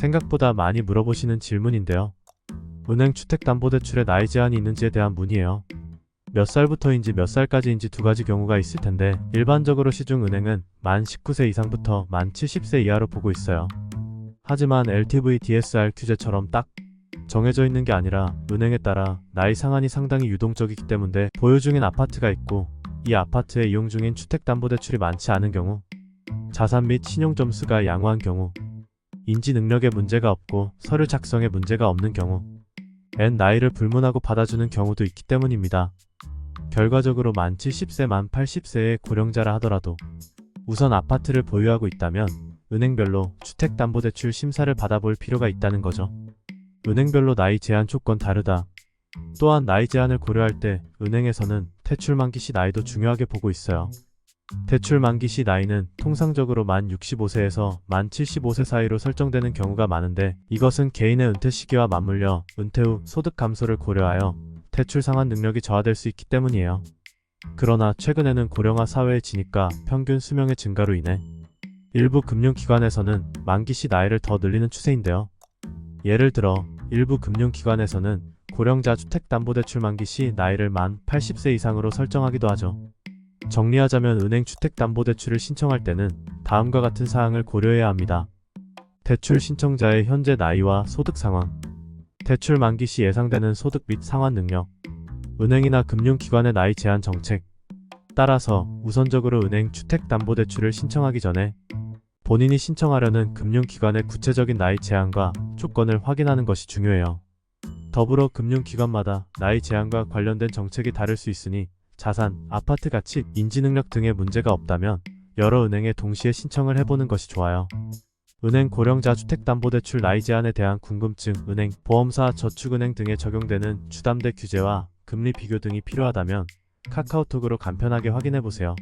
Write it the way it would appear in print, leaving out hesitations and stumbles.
생각보다 많이 물어보시는 질문인데요. 은행 주택담보대출에 나이 제한이 있는지에 대한 문의예요. 몇 살부터인지 몇 살까지인지 두 가지 경우가 있을 텐데 일반적으로 시중은행은 만 19세 이상부터 만 70세 이하로 보고 있어요. 하지만 LTV DSR 규제처럼 딱 정해져 있는 게 아니라 은행에 따라 나이 상한이 상당히 유동적이기 때문에 보유 중인 아파트가 있고 이 아파트에 이용 중인 주택담보대출이 많지 않은 경우, 자산 및 신용 점수가 양호한 경우, 인지 능력에 문제가 없고 서류 작성에 문제가 없는 경우, 엔 나이를 불문하고 받아주는 경우도 있기 때문입니다. 결과적으로 만 70세, 만 80세의 고령자라 하더라도 우선 아파트를 보유하고 있다면 은행별로 주택담보대출 심사를 받아볼 필요가 있다는 거죠. 은행별로 나이 제한 조건 다르다. 또한 나이 제한을 고려할 때 은행에서는 대출 만기 시 나이도 중요하게 보고 있어요. 대출 만기 시 나이는 통상적으로 만 65세에서 만 75세 사이로 설정되는 경우가 많은데 이것은 개인의 은퇴 시기와 맞물려 은퇴 후 소득 감소를 고려하여 대출 상환 능력이 저하될 수 있기 때문이에요. 그러나 최근에는 고령화 사회의 진입과 평균 수명의 증가로 인해 일부 금융기관에서는 만기 시 나이를 더 늘리는 추세인데요. 예를 들어 일부 금융기관에서는 고령자 주택담보대출 만기 시 나이를 만 80세 이상으로 설정하기도 하죠. 정리하자면 은행 주택담보대출을 신청할 때는 다음과 같은 사항을 고려해야 합니다. 대출 신청자의 현재 나이와 소득 상황, 대출 만기 시 예상되는 소득 및 상환 능력, 은행이나 금융기관의 나이 제한 정책. 따라서 우선적으로 은행 주택담보대출을 신청하기 전에 본인이 신청하려는 금융기관의 구체적인 나이 제한과 조건을 확인하는 것이 중요해요. 더불어 금융기관마다 나이 제한과 관련된 정책이 다를 수 있으니 자산, 아파트 가치, 인지능력 등의 문제가 없다면 여러 은행에 동시에 신청을 해보는 것이 좋아요. 은행 고령자 주택담보대출 나이 제한에 대한 궁금증, 은행, 보험사, 저축은행 등에 적용되는 주담대 규제와 금리 비교 등이 필요하다면 카카오톡으로 간편하게 확인해보세요.